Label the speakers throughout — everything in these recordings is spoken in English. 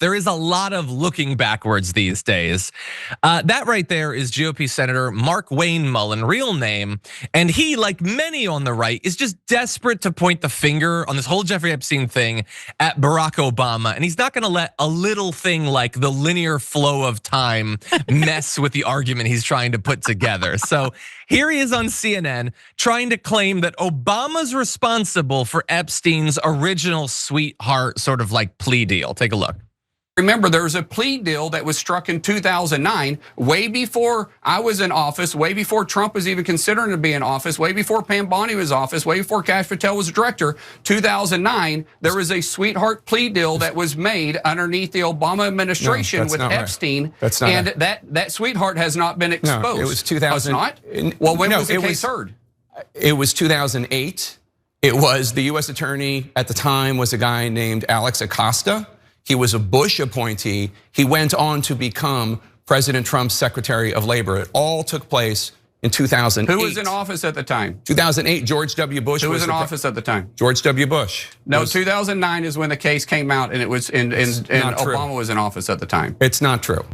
Speaker 1: There is a lot of looking backwards these days. That right there is GOP Senator Markwayne Mullin, real name. And he, like many on the right, is just desperate to point the finger on this whole Jeffrey Epstein thing at Barack Obama. And he's not gonna let a little thing like the linear flow of time mess with the argument he's trying to put together. So here he is on CNN trying to claim that Obama's responsible for Epstein's original sweetheart sort of like plea deal. Take a look.
Speaker 2: Remember, there was a plea deal that was struck in 2009, way before I was in office, way before Trump was even considering to be in office, way before Pam Bondi was in office, way before Kash Patel was director. 2009, there was a sweetheart plea deal that was made underneath the Obama administration with Epstein.
Speaker 3: Right. That's not
Speaker 2: and that sweetheart has not been exposed.
Speaker 3: No, it was 2000.
Speaker 2: Oh, it's not? Well, when was the case heard?
Speaker 3: It was 2008. It was the U.S. attorney at the time was a guy named Alex Acosta. He was a Bush appointee. He went on to become President Trump's Secretary of Labor. It all took place in 2008.
Speaker 2: Who was in office at the time?
Speaker 3: 2008, George W. Bush.
Speaker 2: Who was in office at the time?
Speaker 3: George W. Bush.
Speaker 2: No, 2009 is when the case came out, and it was and Obama was in office at the time.
Speaker 3: It's not true.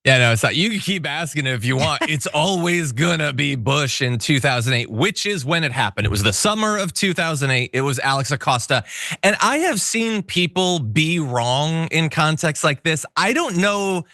Speaker 1: Yeah, no, it's not. You can keep asking it if you want. It's always gonna be Bush in 2008, which is when it happened. It was the summer of 2008. It was Alex Acosta. And I have seen people be wrong in contexts like this. I don't know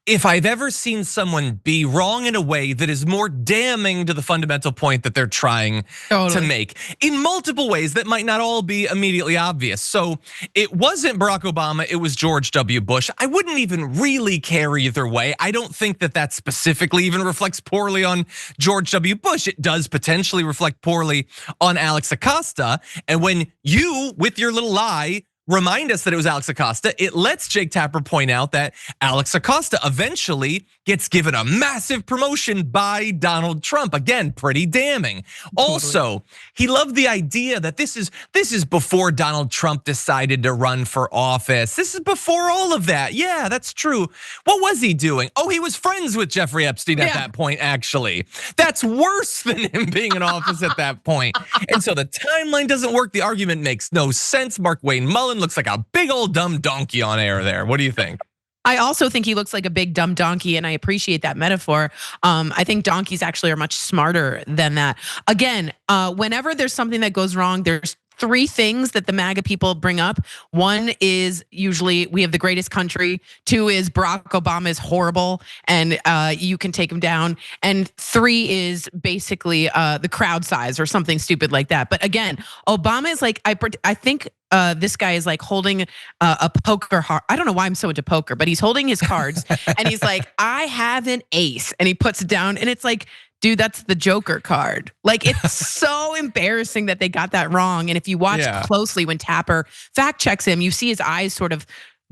Speaker 1: if I've ever seen someone be wrong in a way that is more damning to the fundamental point that they're trying to make in multiple ways that might not all be immediately obvious. So it wasn't Barack Obama, it was George W. Bush. I wouldn't even really care either way. I don't think that specifically even reflects poorly on George W. Bush. It does potentially reflect poorly on Alex Acosta. And when you, with your little lie, remind us that it was Alex Acosta, it lets Jake Tapper point out that Alex Acosta eventually gets given a massive promotion by Donald Trump. Again, pretty damning. Also, he loved the idea that this is before Donald Trump decided to run for office. This is before all of that. Yeah, that's true. What was he doing? Oh, he was friends with Jeffrey Epstein at that point, actually. That's worse than him being in office at that point. And so the timeline doesn't work. The argument makes no sense. Markwayne Mullin looks like a big old dumb donkey on air there. What do you think?
Speaker 4: I also think he looks like a big dumb donkey, and I appreciate that metaphor. I think donkeys actually are much smarter than that. Again, whenever there's something that goes wrong, there's three things that the MAGA people bring up. One is usually we have the greatest country. Two is Barack Obama is horrible and you can take him down. And three is basically the crowd size or something stupid like that. But again, Obama is like, I think this guy is like holding a poker heart. I don't know why I'm so into poker, but he's holding his cards and he's like, I have an ace, and he puts it down and it's like, dude, that's the Joker card. Like, it's so embarrassing that they got that wrong. And if you watch closely when Tapper fact checks him, you see his eyes sort of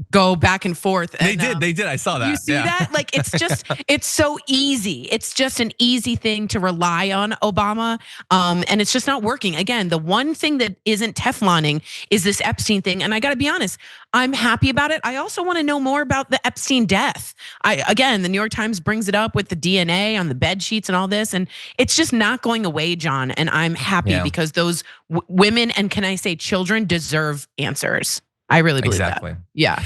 Speaker 4: go back and forth.
Speaker 1: They did. I saw that.
Speaker 4: You see that? Like, it's so easy. It's just an easy thing to rely on Obama. And it's just not working. Again, the one thing that isn't Tefloning is this Epstein thing. And I gotta be honest, I'm happy about it. I also wanna know more about the Epstein death. Again, the New York Times brings it up with the DNA on the bed sheets and all this. And it's just not going away, John. And I'm happy because those women, and can I say children, deserve answers. I really believe that. Yeah.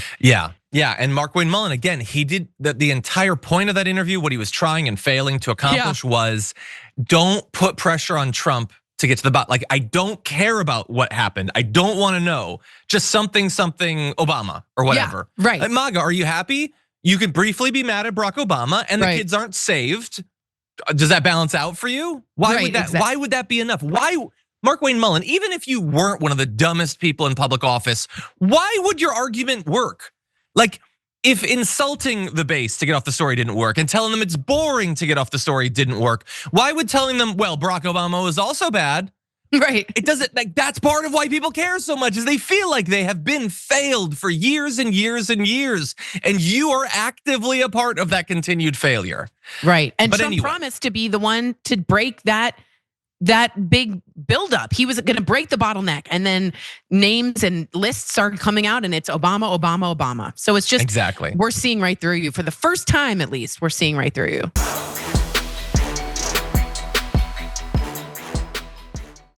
Speaker 1: And Markwayne Mullin, again, he did the entire point of that interview, what he was trying and failing to accomplish was don't put pressure on Trump to get to the bottom. Like, I don't care about what happened. I don't want to know. Just something Obama or whatever.
Speaker 4: Yeah, right.
Speaker 1: Like, MAGA, are you happy? You could briefly be mad at Barack Obama and the kids aren't saved. Does that balance out for you? Why would that be enough? Why? Markwayne Mullin, even if you weren't one of the dumbest people in public office, why would your argument work? Like, if insulting the base to get off the story didn't work and telling them it's boring to get off the story didn't work, why would telling them, well, Barack Obama was also bad?
Speaker 4: Right.
Speaker 1: It doesn't, like, that's part of why people care so much, is they feel like they have been failed for years and years and years. And you are actively a part of that continued failure.
Speaker 4: Right. And Trump promised to be the one to break that big buildup. He was gonna break the bottleneck, and then names and lists are coming out and it's Obama, Obama, Obama. So it's just, we're seeing right through you. For the first time, at least, we're seeing right through you.